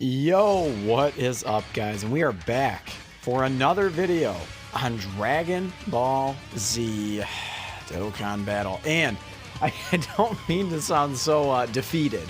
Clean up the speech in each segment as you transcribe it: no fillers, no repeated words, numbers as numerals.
Yo, what is up, guys? And we are back for another video on Dragon Ball Z Dokkan Battle. And I don't mean to sound so defeated,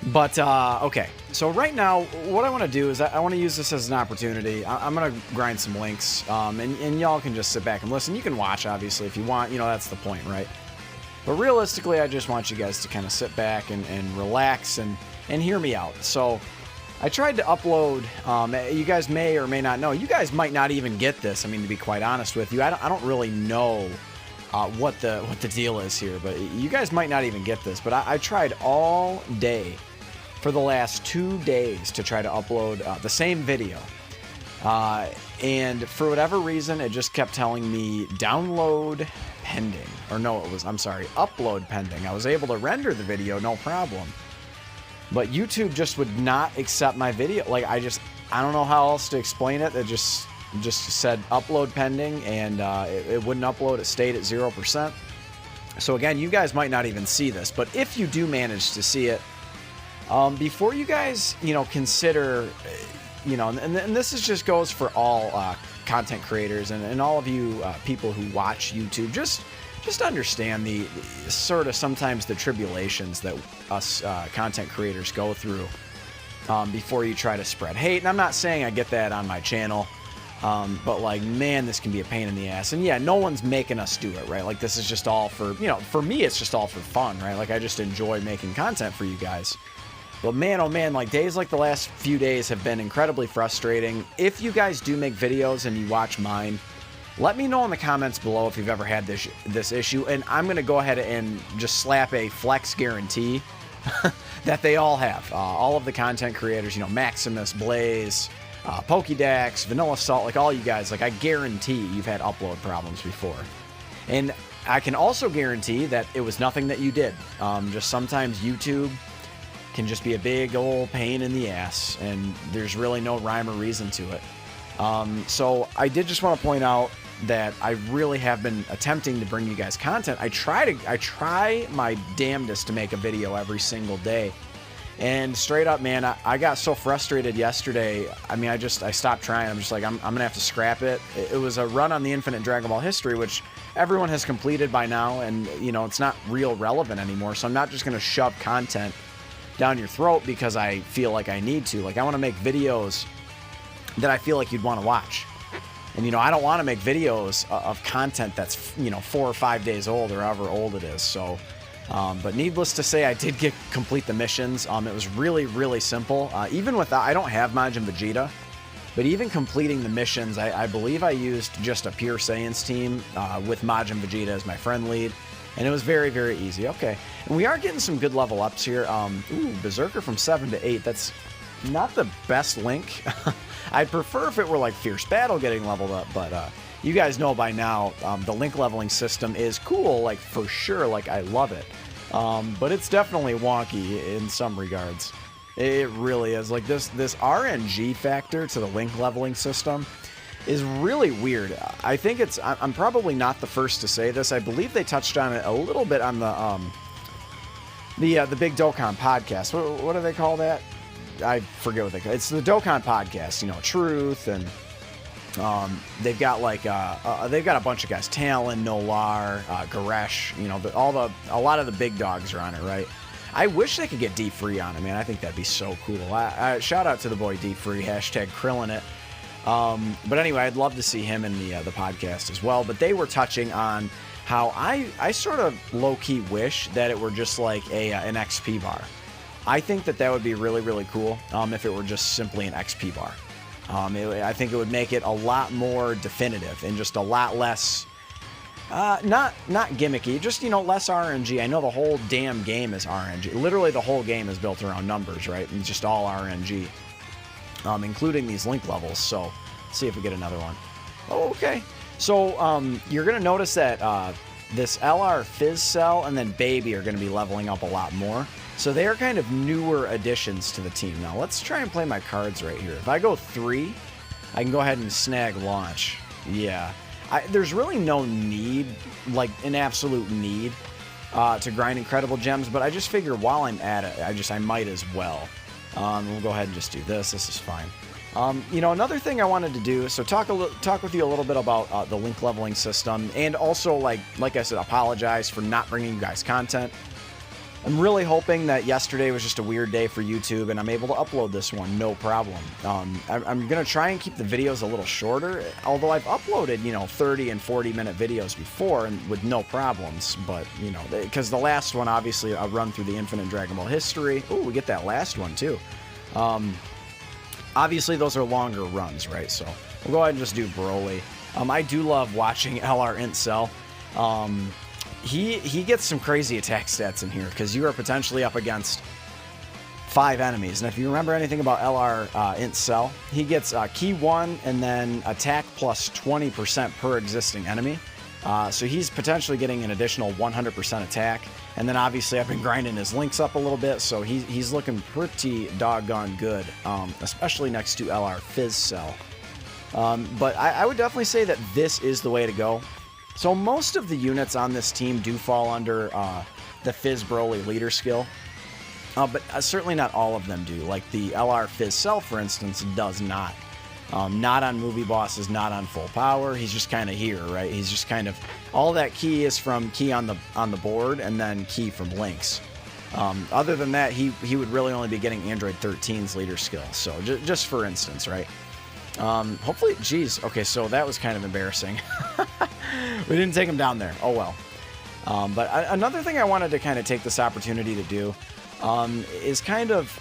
but okay. So right now, what I want to do is I want to use this as an opportunity. I'm going to grind some links, and y'all can just sit back and listen. You can watch, obviously, if you want. You know, that's the point, right? But realistically, I just want you guys to kind of sit back and relax and hear me out. So I tried to upload, you guys may or may not know, you guys might not even get this, I mean, to be quite honest with you. I don't really know what the deal is here, but you guys might not even get this. But I tried all day for the last 2 days to try to upload the same video. And for whatever reason, it just kept telling me download pending. Or no, I'm sorry, upload pending. I was able to render the video, no problem. But YouTube just would not accept my video. Like, I don't know how else to explain it. It just said upload pending, and it wouldn't upload. It stayed at 0%. So again, you guys might not even see this, but if you do manage to see it, before you guys, consider, and this just goes for all content creators and all of you people who watch YouTube, just understand the sort of sometimes the tribulations that us content creators go through before you try to spread hate. And I'm not saying I get that on my channel, but like, man, this can be a pain in the ass. And yeah, no one's making us do it, right? Like, this is just all for, for me, it's just all for fun, right? Like, I just enjoy making content for you guys. But man, oh man, like, days like the last few days have been incredibly frustrating. If you guys do make videos and you watch mine, let me know in the comments below if you've ever had this issue, and I'm going to go ahead and just slap a flex guarantee that they all have. All of the content creators, Maximus, Blaze, Pokédex, Vanilla Salt, like all you guys, like I guarantee you've had upload problems before. And I can also guarantee that it was nothing that you did. Just sometimes YouTube can just be a big old pain in the ass, and there's really no rhyme or reason to it. So I did just want to point out that I really have been attempting to bring you guys content. I try my damnedest to make a video every single day. And straight up, man, I got so frustrated yesterday. I mean, I stopped trying. I'm just like, I'm gonna have to scrap it. It was a run on the Infinite Dragon Ball history, which everyone has completed by now, and it's not real relevant anymore. So I'm not just gonna shove content down your throat because I feel like I need to. Like, I want to make videos that I feel like you'd want to watch. And, I don't want to make videos of content that's, 4 or 5 days old or however old it is. So, but needless to say, I did complete the missions. It was really, really simple. Even without, I don't have Majin Vegeta, but even completing the missions, I believe I used just a Pure Saiyans team with Majin Vegeta as my friend lead. And it was very, very easy. Okay. And we are getting some good level ups here. Ooh, Berserker from 7 to 8. That's not the best link. I'd prefer if it were like Fierce Battle getting leveled up, but you guys know by now the link leveling system is cool, like for sure, like I love it. But it's definitely wonky in some regards. It really is. Like this RNG factor to the link leveling system is really weird. I think I'm probably not the first to say this. I believe they touched on it a little bit on the Big Dokkan podcast. What do they call that? I forget what they call it. It's the Dokkan podcast, Truth, and they've got like they've got a bunch of guys, Talon, Nolar, Garesh, a lot of the big dogs are on it, right? I wish they could get D-Free on it, man. I think that'd be so cool. Shout out to the boy D-Free, hashtag Krillin' it. But anyway, I'd love to see him in the podcast as well. But they were touching on how I sort of low-key wish that it were just like an XP bar. I think that would be really, really cool if it were just simply an XP bar. I think it would make it a lot more definitive and just a lot less, not gimmicky, just, less RNG. I know the whole damn game is RNG. Literally the whole game is built around numbers, right? And just all RNG, including these link levels. So let's see if we get another one. Oh, okay. So you're going to notice that this LR Fizz Cell and then Baby are going to be leveling up a lot more. So they are kind of newer additions to the team. Now, let's try and play my cards right here. If I go 3, I can go ahead and snag launch. Yeah. There's really no need, like an absolute need, to grind incredible gems, but I just figure while I'm at it, I might as well. We'll go ahead and just do this. This is fine. You know, another thing I wanted to do, so talk with you a little bit about the link leveling system, and also, like I said, apologize for not bringing you guys content. I'm really hoping that yesterday was just a weird day for YouTube and I'm able to upload this one, no problem. I'm going to try and keep the videos a little shorter, although I've uploaded, you know, 30 and 40-minute videos before and with no problems, but, you know, because the last one, obviously, I'll run through the Infinite Dragon Ball history. Ooh, we get that last one, too. Obviously, those are longer runs, right? So we'll go ahead and just do Broly. I do love watching LR Intcell. He gets some crazy attack stats in here because you are potentially up against 5 enemies. And if you remember anything about LR Intcell, he gets Key 1 and then attack plus 20% per existing enemy. So he's potentially getting an additional 100% attack. And then obviously I've been grinding his links up a little bit, so he's looking pretty doggone good, especially next to LR Fizz Cell. But I would definitely say that this is the way to go. So most of the units on this team do fall under the Fizz Broly leader skill, but certainly not all of them do. Like the LR Fizz Cell, for instance, does not. Not on movie bosses, not on full power. He's just kind of here, right? He's just kind of, all that key is from key on the board and then key from links. Other than that, he would really only be getting Android 13's leader skill. So just for instance, right? Hopefully, geez, okay, so that was kind of embarrassing. We didn't take him down there. Oh well. But another thing I wanted to kind of take this opportunity to do is kind of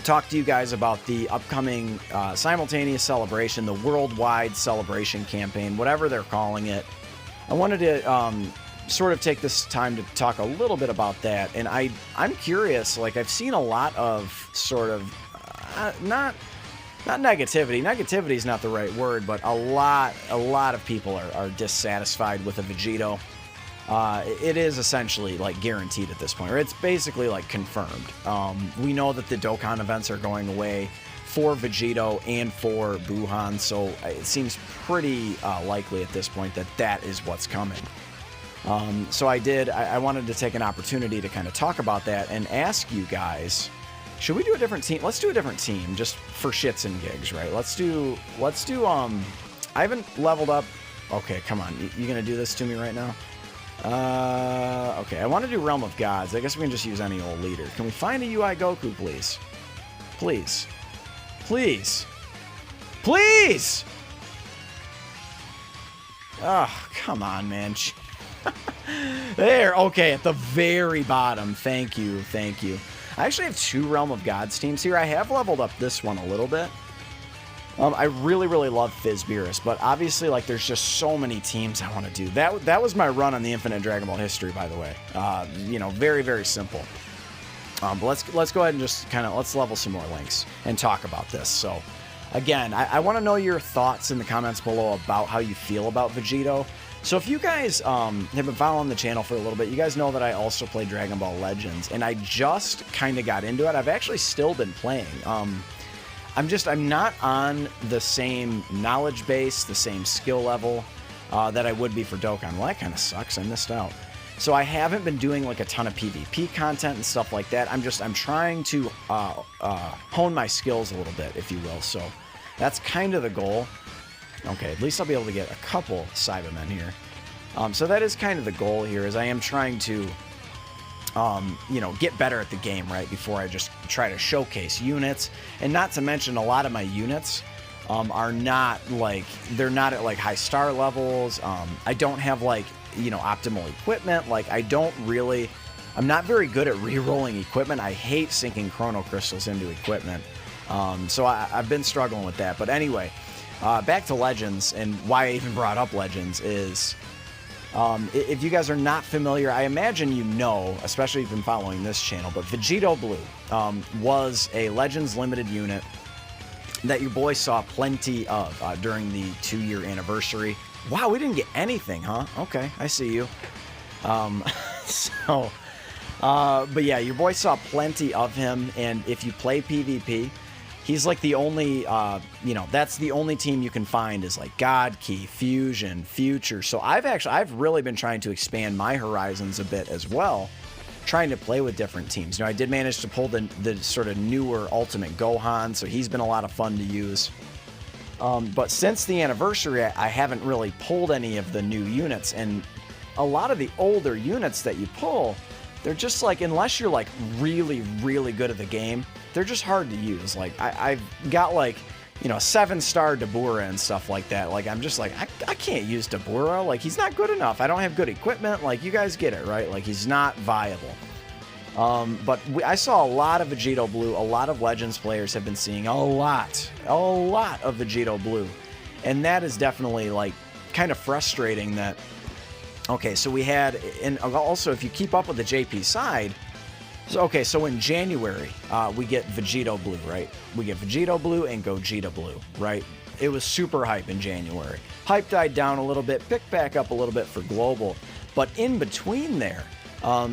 talk to you guys about the upcoming simultaneous celebration, the worldwide celebration campaign, whatever they're calling it. I wanted to sort of take this time to talk a little bit about that, and I'm curious. Like, I've seen a lot of sort of not negativity. Negativity is not the right word, but a lot of people are dissatisfied with a Vegito. It is essentially like guaranteed at this point, or it's basically like confirmed. We know that the Dokkan events are going away for Vegito and for Buhan, so it seems pretty likely at this point that that is what's coming. So I wanted to take an opportunity to kind of talk about that and ask you guys, should we do a different team? Let's do a different team just for shits and gigs, right? Let's do I haven't leveled up. Okay, come on. You gonna do this to me right now? Okay, I want to do Realm of Gods. I guess we can just use any old leader. Can we find a UI Goku, please? Please. Please. Please! Oh, come on, man. There, okay, at the very bottom. Thank you, thank you. I actually have 2 Realm of Gods teams here. I have leveled up this one a little bit. I really love Fizzbeerus, but obviously, like, there's just so many teams I want to do. That was my run on the Infinite Dragon Ball history, by the way. You know, very simple. But let's go ahead and just kind of let's level some more links and talk about this. So, again, I want to know your thoughts in the comments below about how you feel about Vegito. So if you guys have been following the channel for a little bit, you guys know that I also play Dragon Ball Legends, and I just kind of got into it. I've actually still been playing. I'm not on the same knowledge base, the same skill level that I would be for Dokkan. Well, that kind of sucks. I missed out. So I haven't been doing like a ton of PvP content and stuff like that. I'm trying to hone my skills a little bit, if you will. So that's kind of the goal. Okay, at least I'll be able to get a couple Cybermen here. So that is kind of the goal here, is I am trying to you know, get better at the game, right, before I just try to showcase units. And not to mention, a lot of my units are not, like, they're not at, like, high star levels. I don't have, like, you know, optimal equipment. Like, I'm not very good at re-rolling equipment. I hate sinking chrono crystals into equipment. So I've been struggling with that. But anyway, back to Legends, and why I even brought up Legends is, if you guys are not familiar, I imagine you know, especially if you've been following this channel, but Vegito Blue was a Legends limited unit that your boy saw plenty of during the 2-year anniversary. Wow, we didn't get anything, huh? Okay, I see you. But yeah, your boy saw plenty of him, and if you play PvP, he's like the only, you know, that's the only team you can find is like God Key, Fusion, Future. So I've really been trying to expand my horizons a bit as well. trying to play with different teams. You know, I did manage to pull the sort of newer Ultimate Gohan, so he's been a lot of fun to use. But since the anniversary, I haven't really pulled any of the new units, and a lot of the older units that you pull, they're just like, unless you're like really, really good at the game, they're just hard to use. Like, I've got like, you know, 7-star Dabura and stuff like that. Like, I'm just like, I can't use Dabura. Like, he's not good enough. I don't have good equipment. Like, you guys get it, right? Like, he's not viable. But I saw a lot of Vegito Blue. A lot of Legends players have been seeing a lot of Vegito Blue. And that is definitely, like, kind of frustrating that, okay, so we had, and also if you keep up with the JP side, so in January, we get Vegito Blue, right? We get Vegito Blue and Gogeta Blue, right? It was super hype in January. Hype died down a little bit, picked back up a little bit for Global. But in between there,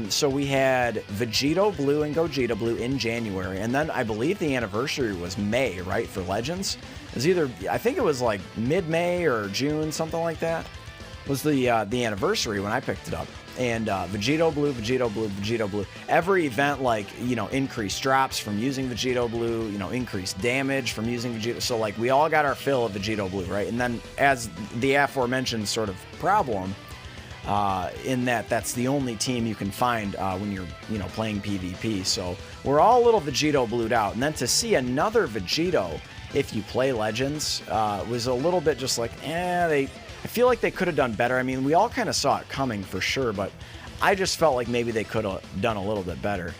so we had Vegito Blue and Gogeta Blue in January, and then I believe the anniversary was May, right, for Legends? It was either, I think it was like mid-May or June, something like that, was the anniversary when I picked it up. And Vegito Blue, Vegito Blue, Vegito Blue. Every event, like, you know, increased drops from using Vegito Blue, you know, increased damage from using Vegito. So, like, we all got our fill of Vegito Blue, right? And then, as the aforementioned sort of problem, in that's the only team you can find when you're, you know, playing PvP. So we're all a little Vegito Blued out. And then to see another Vegito, if you play Legends, was a little bit just like, I feel like they could have done better. I mean, we all kind of saw it coming for sure, but I just felt like maybe they could have done a little bit better.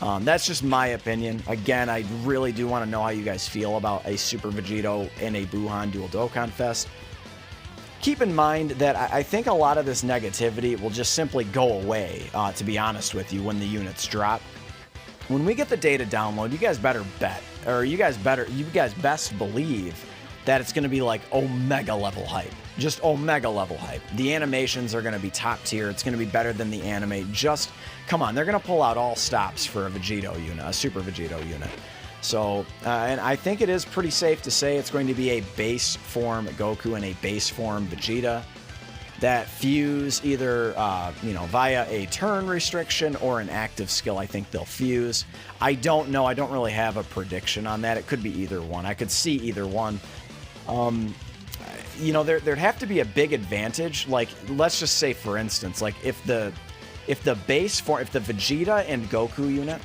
That's just my opinion. Again, I really do want to know how you guys feel about a Super Vegito and a Buhan Dual Dokkan Fest. Keep in mind that I think a lot of this negativity will just simply go away, to be honest with you, when the units drop. When we get the data download, you guys better bet, or you guys best believe that it's going to be like Omega level hype. Just Omega level hype. The animations are going to be top tier. It's going to be better than the anime. Just, come on, they're going to pull out all stops for a Vegito unit, a Super Vegito unit. So, and I think it is pretty safe to say it's going to be a base form Goku and a base form Vegeta that fuse either, you know, via a turn restriction or an active skill. I think they'll fuse. I don't know. I don't really have a prediction on that. It could be either one. I could see either one. You know, there'd have to be a big advantage. Like, let's just say, for instance, like if the base form, if the Vegeta and Goku unit,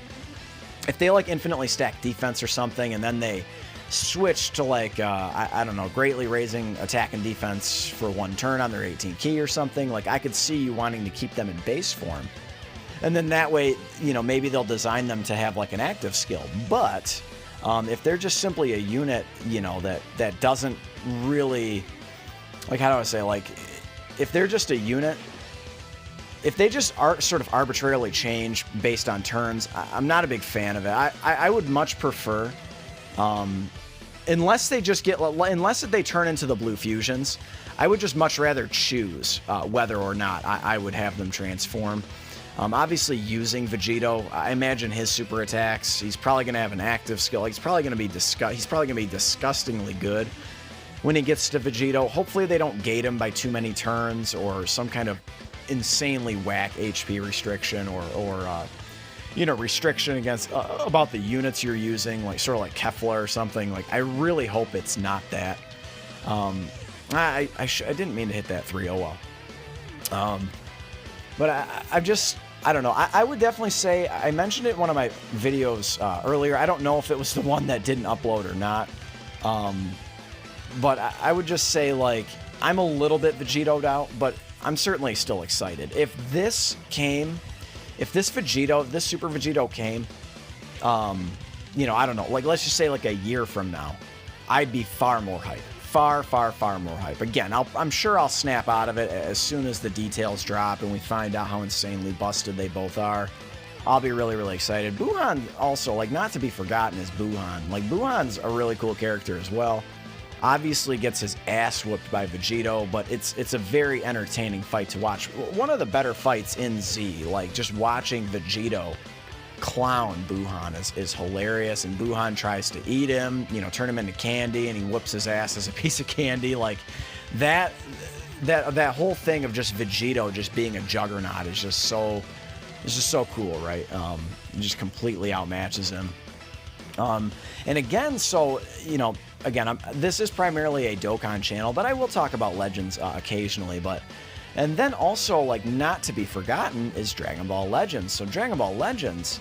if they like infinitely stack defense or something, and then they switch to like, I don't know, greatly raising attack and defense for one turn on their 18 key or something, like I could see you wanting to keep them in base form. And then that way, you know, maybe they'll design them to have like an active skill. But if they're just simply a unit, you know, that doesn't really, like, how do I say, like, if they're just a unit, if they just are sort of arbitrarily change based on turns, I'm not a big fan of it. I would much prefer, unless they just get, unless they turn into the blue fusions, I would just much rather choose whether or not I would have them transform. Obviously, using Vegito, I imagine his super attacks, he's probably going to have an active skill. He's probably going to be disgustingly good when he gets to Vegito. Hopefully, they don't gate him by too many turns or some kind of insanely whack HP restriction or you know, restriction against about the units you're using, like sort of like Kefla or something. Like, I really hope it's not that. I didn't mean to hit that 3-0 well. But I don't know. I would definitely say, I mentioned it in one of my videos earlier. I don't know if it was the one that didn't upload or not. But I would just say, like, I'm a little bit Vegito'd out, but I'm certainly still excited. If this Vegito, this Super Vegito came, you know, I don't know, like, let's just say like a year from now, I'd be far more hype. Far, far, far more hype. Again, I'm sure I'll snap out of it as soon as the details drop and we find out how insanely busted they both are. I'll be really, really excited. Buhan also, like, not to be forgotten, is Buhan. Like, Buhan's a really cool character as well. Obviously gets his ass whooped by Vegito, but it's a very entertaining fight to watch. One of the better fights in Z, like, just watching Vegito clown Buhan is hilarious, and Buhan tries to eat him, you know, turn him into candy, and he whoops his ass as a piece of candy. Like, that whole thing of just Vegito just being a juggernaut is just so It's just so cool, right? It just completely outmatches him. And again, so, you know, again, this is primarily a Dokkan channel, but I will talk about Legends occasionally. And then also, like, not to be forgotten is Dragon Ball Legends. So Dragon Ball Legends,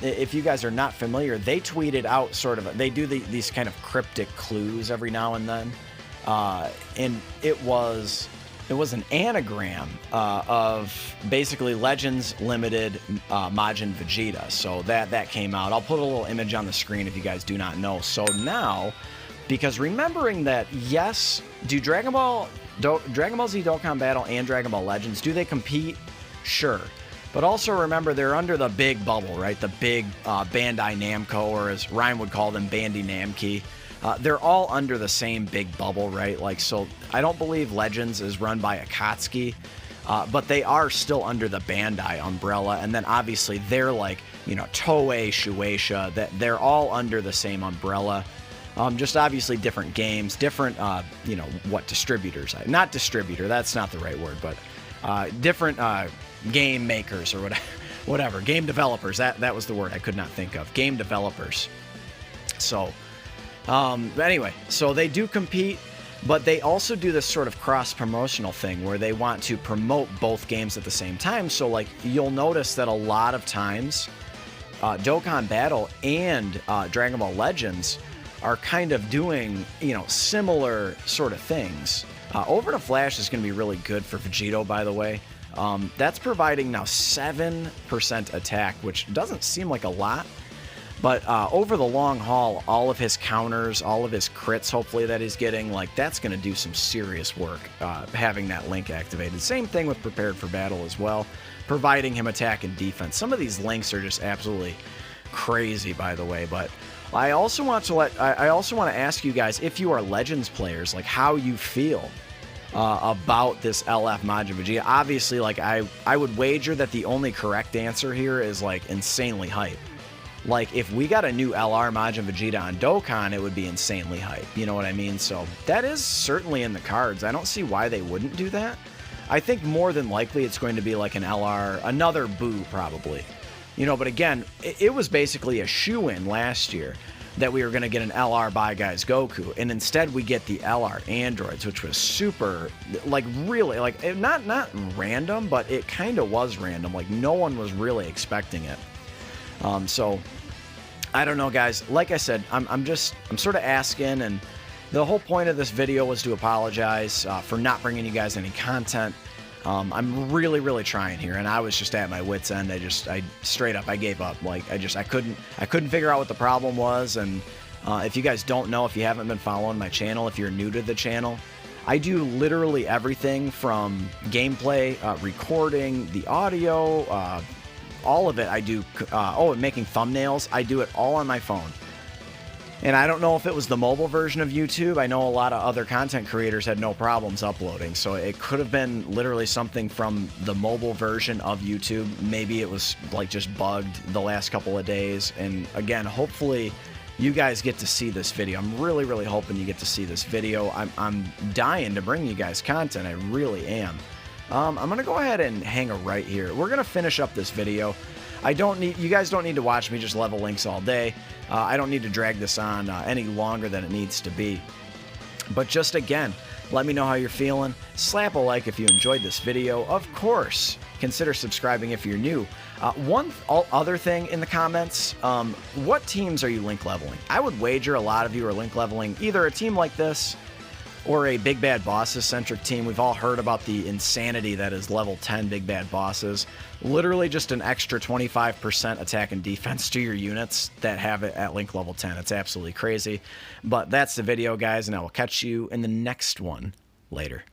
if you guys are not familiar, they tweeted out sort of, they do these kind of cryptic clues every now and then. And it was an anagram of basically Legends Limited Majin Vegeta. So that came out. I'll put a little image on the screen if you guys do not know. So now, because remembering that, yes, do Dragon Ball Z Dokkan Battle and Dragon Ball Legends, do they compete? Sure. But also remember, they're under the big bubble, right? The big Bandai Namco, or as Ryan would call them, Bandy Namco. They're all under the same big bubble, right? Like, so I don't believe Legends is run by Akatsuki, but they are still under the Bandai umbrella. And then obviously they're like, you know, Toei, Shueisha, that they're all under the same umbrella. Just obviously different games, different, you know, what distributors, not distributor, that's not the right word, but different game makers or whatever, game developers, that was the word I could not think of, game developers. So, but anyway, so they do compete, but they also do this sort of cross-promotional thing where they want to promote both games at the same time. So, like, you'll notice that a lot of times Dokkan Battle and Dragon Ball Legends are kind of doing, you know, similar sort of things. Over to Flash is going to be really good for Vegito, by the way. That's providing now 7% attack, which doesn't seem like a lot. But over the long haul, all of his counters, all of his crits, hopefully, that he's getting, like, that's going to do some serious work, having that link activated. Same thing with Prepared for Battle as well, providing him attack and defense. Some of these links are just absolutely crazy, by the way. But I also want to ask you guys, if you are Legends players, like, how you feel about this LF Majin Vegeta. Obviously, like, I would wager that the only correct answer here is, like, insanely hype. Like, if we got a new LR Majin Vegeta on Dokkan, it would be insanely hype. You know what I mean? So that is certainly in the cards. I don't see why they wouldn't do that. I think more than likely it's going to be like an LR, another Boo probably. You know, but again, it was basically a shoo-in last year that we were going to get an LR Bye Guys Goku, and instead we get the LR Androids, which was super, like, really, like, not random, but it kind of was random. Like, no one was really expecting it. So I don't know, guys. Like I said, I'm sort of asking, and the whole point of this video was to apologize for not bringing you guys any content. I'm really trying here, and I was just at my wit's end. I straight up, I gave up. Like, I couldn't figure out what the problem was. And if you guys don't know, if you haven't been following my channel, if you're new to the channel, I do literally everything from gameplay, recording, the audio, all of it. I do, and making thumbnails. I do it all on my phone. And I don't know if it was the mobile version of YouTube. I know a lot of other content creators had no problems uploading. So it could have been literally something from the mobile version of YouTube. Maybe it was, like, just bugged the last couple of days. And again, hopefully you guys get to see this video. I'm really hoping you get to see this video. I'm dying to bring you guys content. I really am. I'm going to go ahead and hang a right here. We're going to finish up this video. You guys don't need to watch me just level links all day. I don't need to drag this on any longer than it needs to be. But just again, let me know how you're feeling. Slap a like if you enjoyed this video. Of course, consider subscribing if you're new. One other thing in the comments, what teams are you link leveling? I would wager a lot of you are link leveling either a team like this or a Big Bad Bosses centric team. We've all heard about the insanity that is level 10 Big Bad Bosses. Literally just an extra 25% attack and defense to your units that have it at link level 10. It's absolutely crazy. But that's the video, guys, and I will catch you in the next one later.